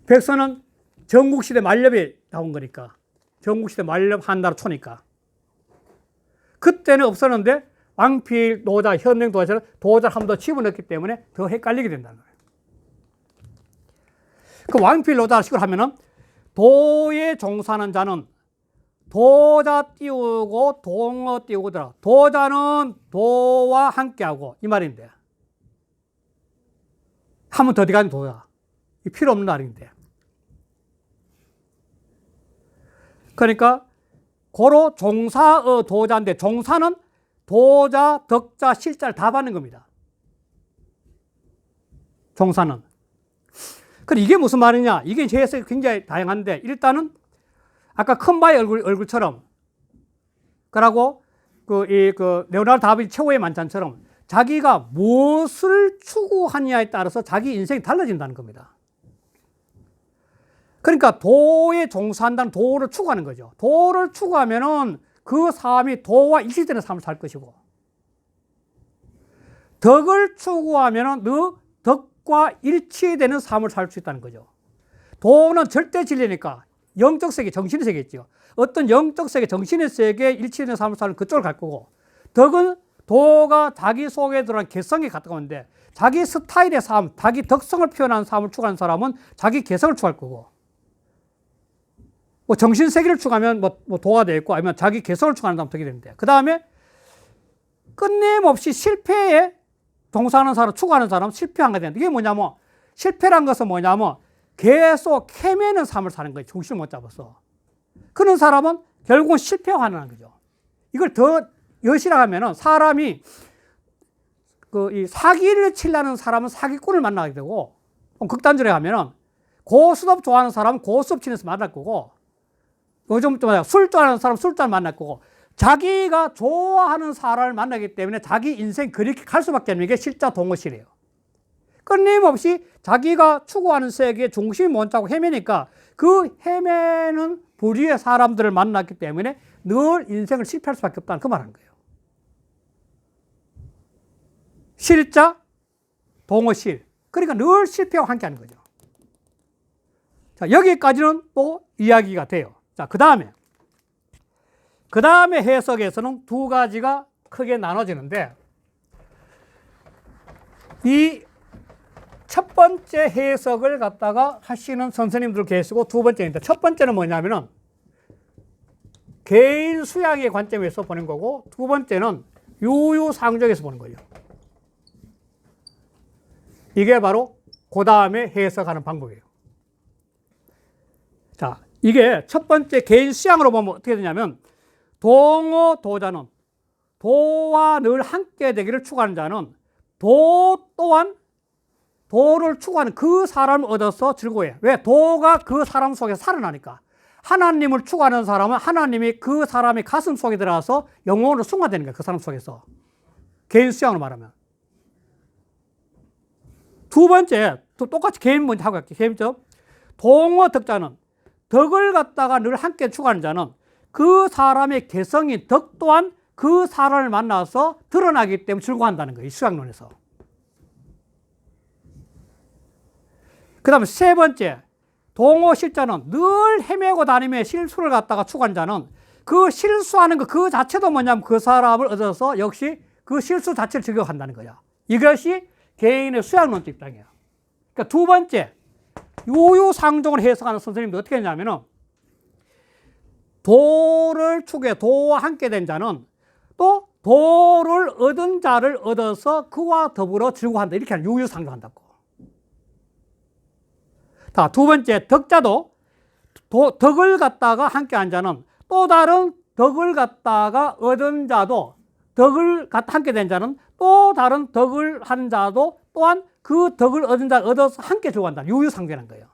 백서는 전국시대 만렵에 나온 거니까. 전국시대 만렵 한나라 초니까. 그때는 없었는데 왕필, 노자, 현행 도자를 도자를 한 번 더 집어넣기 때문에 더 헷갈리게 된다는 거예요. 그 왕필, 노자 식으로 하면은 도에 종사하는 자는 도자 띄우고 동어 띄우더라. 도자는 도와 함께하고 이 말인데 한 번 더 들어가는 도자. 이 필요 없는 말인데. 그러니까 고로 종사어 도자인데 종사는 도자, 덕자, 실자를 다 받는 겁니다. 종사는. 그럼 이게 무슨 말이냐? 이게 제 해석이 굉장히 다양한데 일단은 아까 큰 바의 얼굴처럼 그러고 레오나르도 다빈치 최후의 만찬처럼 자기가 무엇을 추구하느냐에 따라서 자기 인생이 달라진다는 겁니다. 그러니까 도에 종사한다는 도를 추구하는 거죠. 도를 추구하면은 그 삶이 도와 일치되는 삶을 살 것이고 덕을 추구하면은 그 덕과 일치되는 삶을 살 수 있다는 거죠. 도는 절대 진리니까 영적 세계, 정신의 세계 있죠. 어떤 영적 세계, 정신의 세계에 일치되는 삶을 사는 그쪽을 갈 거고 덕은 도가 자기 속에 들어간 개성에 가까운데 자기 스타일의 삶, 자기 덕성을 표현하는 삶을 추구하는 사람은 자기 개성을 추구할 거고 뭐 정신세계를 추구하면 뭐 도가 되겠고 아니면 자기 개성을 추구하는 사람은 덕이 되는데 그 다음에 끊임없이 실패에 동사하는 사람, 추구하는 사람은 실패한 게 되는데 이게 뭐냐면 실패란 것은 뭐냐면 계속 헤매는 삶을 사는 거예요. 중심을 못 잡아서. 그런 사람은 결국은 실패하는 거죠. 이걸 더 여시라 하면은 사람이 이 사기를 치려는 사람은 사기꾼을 만나게 되고 극단적으로 하면은 고스톱 좋아하는 사람은 고스톱 치는 데서 만날 거고 요즘 좀 술 좋아하는 사람은 술잔 만날 거고 자기가 좋아하는 사람을 만나기 때문에 자기 인생 그렇게 갈 수밖에 없는 게 실자 동어실이에요. 끊임없이 자기가 추구하는 세계의 중심이 못 잡고 헤매니까 그 헤매는 부류의 사람들을 만났기 때문에 늘 인생을 실패할 수밖에 없다는 그 말하는 거예요. 실자, 동어실. 그러니까 늘 실패와 함께 하는 거죠. 자, 여기까지는 또 이야기가 돼요. 자, 그 다음에 해석에서는 두 가지가 크게 나눠지는데 이 첫 번째 해석을 갖다가 하시는 선생님들 계시고 두 번째인데 첫 번째는 뭐냐면은 개인 수양의 관점에서 보는 거고 두 번째는 유유상종에서 보는 거예요. 이게 바로 그 다음에 해석하는 방법이에요. 자, 이게 첫 번째 개인 수양으로 보면 어떻게 되냐면 동어 도자는 도와 늘 함께 되기를 추구하는 자는 도 또한 도를 추구하는 그 사람을 얻어서 즐거워해. 왜? 도가 그 사람 속에 살아나니까. 하나님을 추구하는 사람은 하나님이 그 사람의 가슴 속에 들어가서 영혼으로 승화되는 거예요. 그 사람 속에서. 개인 수양으로 말하면. 두 번째, 또 똑같이 개인 먼저 하고 갈게요. 개인적. 동어 덕자는 덕을 갖다가 늘 함께 추구하는 자는 그 사람의 개성인 덕 또한 그 사람을 만나서 드러나기 때문에 즐거워한다는 거예요. 이 수양론에서. 그 다음에 세 번째, 동어 실자는 늘 헤매고 다니며 실수를 갖다가 추구하는 자는 그 실수하는 것 그 자체도 뭐냐면 그 사람을 얻어서 역시 그 실수 자체를 즐거워한다는 거야. 이것이 개인의 수양론적 입장이에요. 그러니까 두 번째, 유유상종을 해석하는 선생님도 어떻게 했냐면은 도를 추구해 도와 함께 된 자는 또 도를 얻은 자를 얻어서 그와 더불어 즐거워한다. 이렇게 하는 유유상종한다고. 자, 두 번째, 덕자도 덕을 갖다가 함께 한 자는 또 다른 덕을 갖다가 얻은 자도 덕을 갖다 함께 된 자는 또 다른 덕을 한 자도 또한 그 덕을 얻은 자를 얻어서 함께 즐거워한다. 유유상종하는 거예요.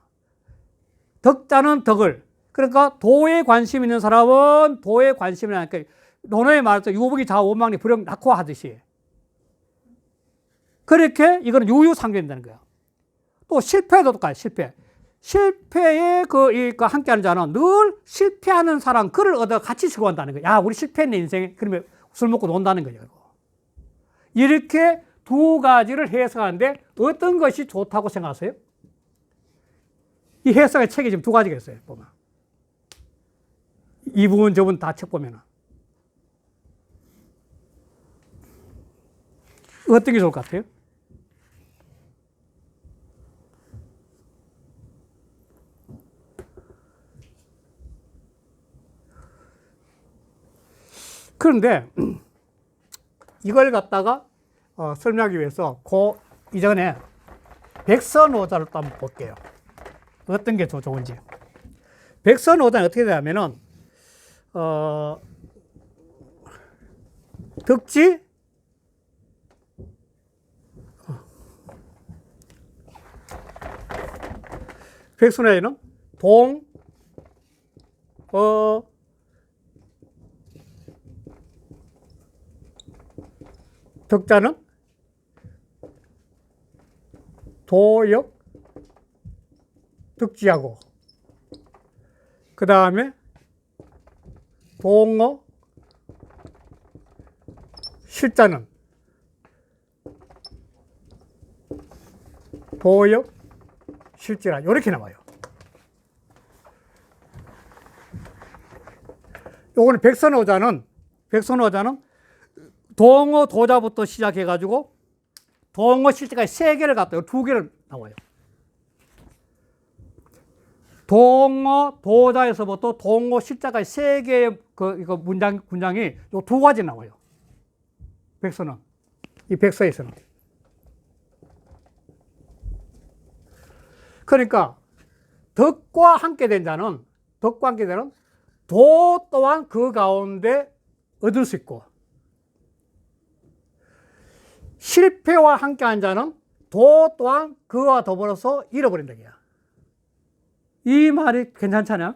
덕자는 덕을. 그러니까 도에 관심 있는 사람은 도에 관심이 나니까 논어에 말해서 유복이 좌우망리 불영 낙화 하듯이 그렇게 이거는 유유상종된다는 거예요. 또 실패도 똑같아요. 실패에 함께하는 자는 늘 실패하는 사람 그를 얻어 같이 즐거워한다는 거예요. 야, 우리 실패했네 인생에. 그러면 술 먹고 논다는 거예요. 이렇게 두 가지를 해석하는데 어떤 것이 좋다고 생각하세요? 이 해석의 책이 지금 두 가지가 있어요. 보면 이 부분 저 부분 다 책 보면은 어떤 게 좋을 것 같아요? 그런데 이걸 갖다가 설명하기 위해서 이전에 백선오자를 또 한번 볼게요. 어떤 게 더 좋은지. 백선오자는 어떻게 되냐면은 덕지 백선오자는 덕자는 도역 덕지하고 그 다음에 동어 실자는 도역 실지라 이렇게 나와요. 요거는 백선오자는 동어 도자부터 시작해가지고 동어 실제까지 3개를 갖다가 2개를 나와요. 동어 도자에서부터 동어 실자까지 3개의 이거 문장이 요 2가지 나와요. 백서는. 이 백서에서는. 그러니까 덕과 함께 된 자는 도 또한 그 가운데 얻을 수 있고, 실패와 함께한 자는 도 또한 그와 더불어서 잃어버린다. 이 말이 괜찮잖아요?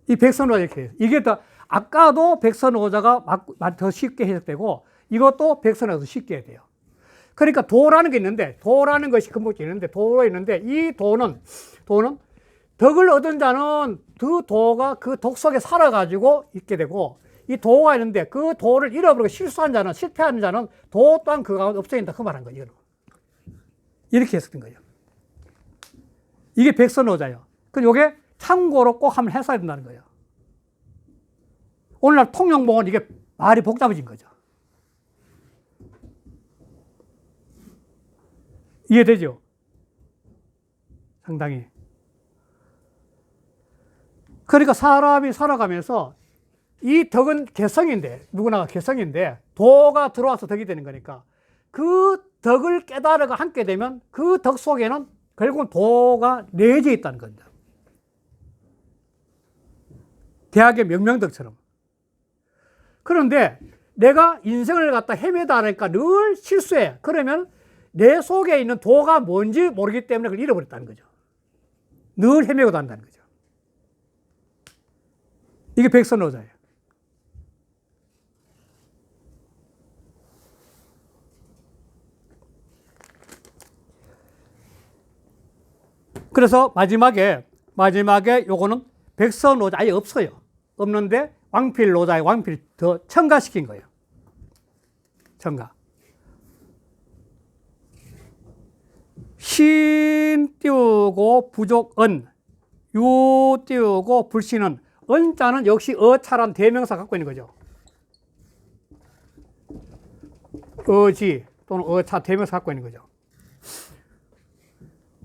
이 백선호자 이렇게 해요. 이게 더, 아까도 백선호자가 더 쉽게 해석되고, 이것도 백선호자도 쉽게 해야 돼요. 그러니까 도라는 게 있는데, 도라는 것이 근본이 있는데, 도가 있는데, 이 도는 덕을 얻은 자는 그 도가 그 덕 속에 살아가지고 있게 되고, 이 도가 있는데 그 도를 잃어버리고 실수한 자는, 실패하는 자는 도 또한 그 가운데 없어진다. 그 말한 거예요. 이렇게 해석된 거예요. 이게 백선호자예요. 그럼 이게 참고로 꼭 한번 해석해야 된다는 거예요. 오늘날 통용봉은 이게 말이 복잡해진 거죠. 이해되죠? 상당히. 그러니까 사람이 살아가면서 이 덕은 개성인데, 누구나 개성인데, 도가 들어와서 덕이 되는 거니까 그 덕을 깨달아가 함께 되면 그 덕 속에는 결국은 도가 내재해 있다는 겁니다. 대학의 명명덕처럼. 그런데 내가 인생을 갖다 헤매다 하니까 늘 실수해. 그러면 내 속에 있는 도가 뭔지 모르기 때문에 그걸 잃어버렸다는 거죠. 늘 헤매고 다닌다는 거죠. 이게 백선호자예요. 그래서 마지막에 요거는 백선호자 아예 없어요. 없는데 왕필노자에 왕필 더 첨가시킨 거예요. 첨가. 신 띄우고 부족 은, 유 띄우고 불신은, 은자는 역시 어차란 대명사 갖고 있는 거죠. 어지 또는 어차 대명사 갖고 있는 거죠.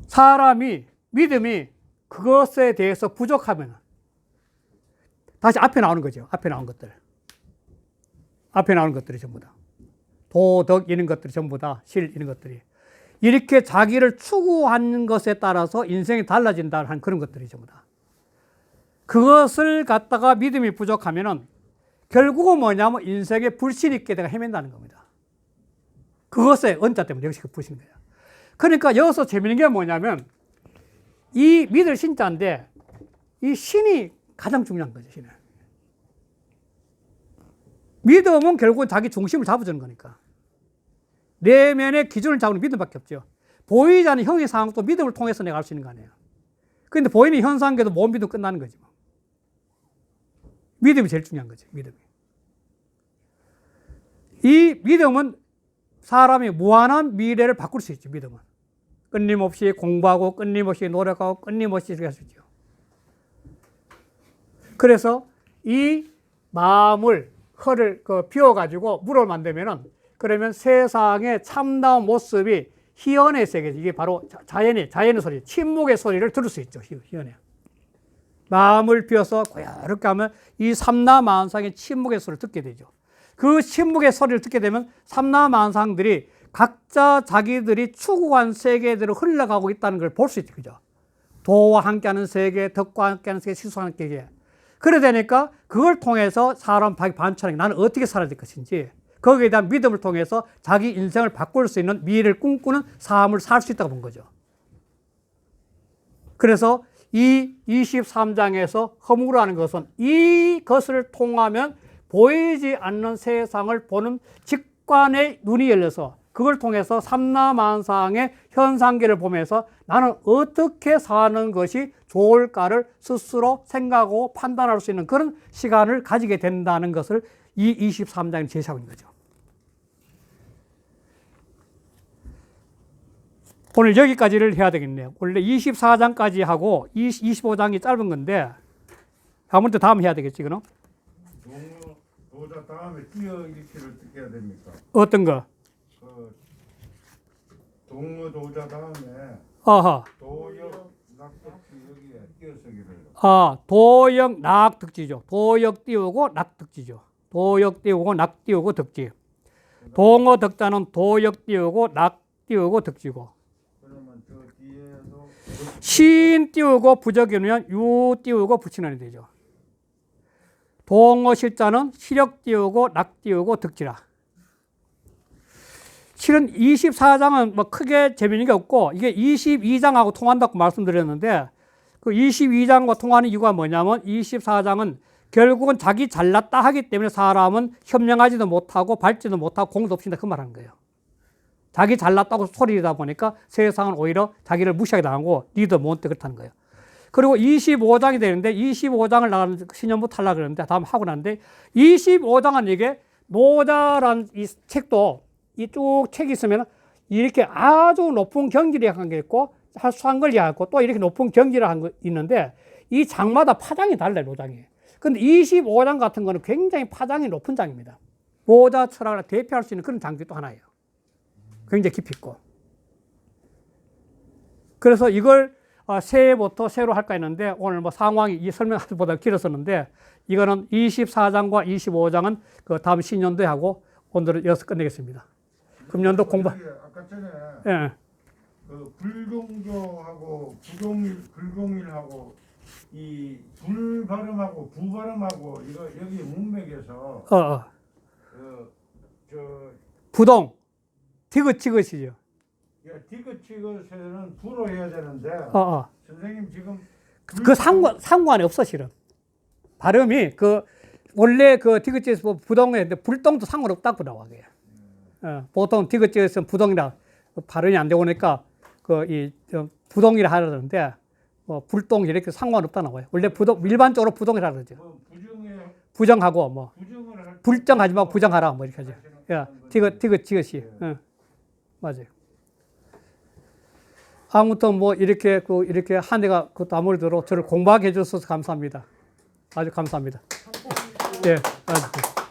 사람이 믿음이 그것에 대해서 부족하면 다시 앞에 나오는 거죠. 앞에 나온 것들. 앞에 나오는 것들이 전부 다. 도덕 이런 것들이 전부 다 실 이런 것들이. 이렇게 자기를 추구하는 것에 따라서 인생이 달라진다 하는 그런 것들이 전부 다. 그것을 갖다가 믿음이 부족하면은 결국은 뭐냐면 인생에 불신이 있게 내가 헤맨다는 겁니다. 그것에 은자 때문에 역시 그 불신인 거예요. 그러니까 여기서 재밌는 게 뭐냐면 이 믿을 신자인데 이 신이 가장 중요한 거죠. 신은. 믿음은 결국은 자기 중심을 잡아주는 거니까. 내면의 기준을 잡는 믿음밖에 없죠. 보이지 않는 형의 상황도 믿음을 통해서 내가 알 수 있는 거 아니에요. 그런데 보이는 현상계도 못 믿으면 끝나는 거지. 믿음이 제일 중요한 거죠. 믿음이. 이 믿음은 사람이 무한한 미래를 바꿀 수 있죠. 믿음은. 끊임없이 공부하고 끊임없이 노력하고 끊임없이 이렇게 할 수 있죠. 그래서 이 마음을 비워가지고 물을 만들면은 그러면 세상의 참다운 모습이 희연의 세계, 이게 바로 자연의 소리, 침묵의 소리를 들을 수 있죠. 희연의. 마음을 비워서 고요롭게 하면 이 삼라만상의 침묵의 소리를 듣게 되죠. 그 침묵의 소리를 듣게 되면 삼라만상들이 각자 자기들이 추구한 세계대로 흘러가고 있다는 걸 볼 수 있죠. 그죠? 도와 함께하는 세계, 덕과 함께하는 세계, 실수와 함께하는 세계. 그래 되니까 그걸 통해서 사람 반찬이 나는 어떻게 살아야 될 것인지 거기에 대한 믿음을 통해서 자기 인생을 바꿀 수 있는 미래를 꿈꾸는 삶을 살 수 있다고 본 거죠. 그래서 이 23장에서 허무라는 것은 이것을 통하면 보이지 않는 세상을 보는 직관의 눈이 열려서 그걸 통해서 삼라만상의 현상계를 보면서 나는 어떻게 사는 것이 좋을까를 스스로 생각하고 판단할 수 있는 그런 시간을 가지게 된다는 것을 이 23장이 제시하고 있는 거죠. 오늘 여기까지를 해야 되겠네요. 원래 24장까지 하고 25장이 짧은 건데 아무래도 다음 해야 되겠지, 그럼? 도자 다음에 띄어읽기를 어떻게 해야 됩니까? 어떤 거? 그 동어 도자 다음에 아하. 도역 낙덕지 여기에 띄어쓰기를. 도역 낙 득지죠. 도역 띄우고 낙 득지죠. 도역 띄우고 낙 띄우고 득지. 동어 득자는 도역 띄우고 낙 띄우고 득지고. 그러면 저 뒤에도 시인 띄우고 부적이 오면 유 띄우고 붙이는 되죠. 동어 실자는 시력 띄우고 낙 띄우고 득지라. 실은 24장은 뭐 크게 재미있는 게 없고 이게 22장하고 통한다고 말씀드렸는데 그 22장과 통하는 이유가 뭐냐면 24장은 결국은 자기 잘났다 하기 때문에 사람은 현명하지도 못하고 밝지도 못하고 공도 없이 그 말하는 거예요. 자기 잘났다고 소리다 보니까 세상은 오히려 자기를 무시하게 당하고 니도 못돼 그렇다는 거예요. 그리고 25장이 되는데 25장을 나가는 신년부터 하려고 그러는데 다음 하고 나는데 25장은 이게 노자란 이 책도 이 쭉 책이 있으면 이렇게 아주 높은 경지를 한 게 있고 한 걸 이해하고 또 이렇게 높은 경지를 한 거 있는데 이 장마다 파장이 달라요, 노장이. 근데 25장 같은 거는 굉장히 파장이 높은 장입니다. 노자 철학을 대표할 수 있는 그런 장도 또 하나예요. 굉장히 깊이 있고. 그래서 이걸 새해부터 새로 할까 했는데 오늘 뭐 상황이 이 설명보다 길었었는데 이거는 24장과 25장은 그 다음 신년도에 하고 오늘은 여기서 끝내겠습니다. 금년도 공부. 아까 전에 예. 그 불공조하고 불공일하고 이 불 발음하고 부 발음하고 이거 여기 문맥에서 저 부동 디귿지긋이죠. 디귿지긋에는 부로 해야 되는데 선생님 지금 그 상관이 없어 실은. 발음이 그 원래 그 디귿지에서 부동을 했는데 불동도 상관없다고 나와 그게. 보통 디귿지에서는 부동이라 발음이 안 되고 그러니까 그 이 부동이라 하는데 불동 이렇게 상관없다 나와요. 원래 부동 일반적으로 부동이라 그러죠. 부정하고 뭐 불정하지 말고 부정하라 뭐 이렇게 하죠. 야, 디귿지긋이. 맞아요. 아무튼 뭐 이렇게 이렇게 한 해가 그것도 아무래도 저를 공부하게 해주셔서 감사합니다. 아주 감사합니다. 예, 아주.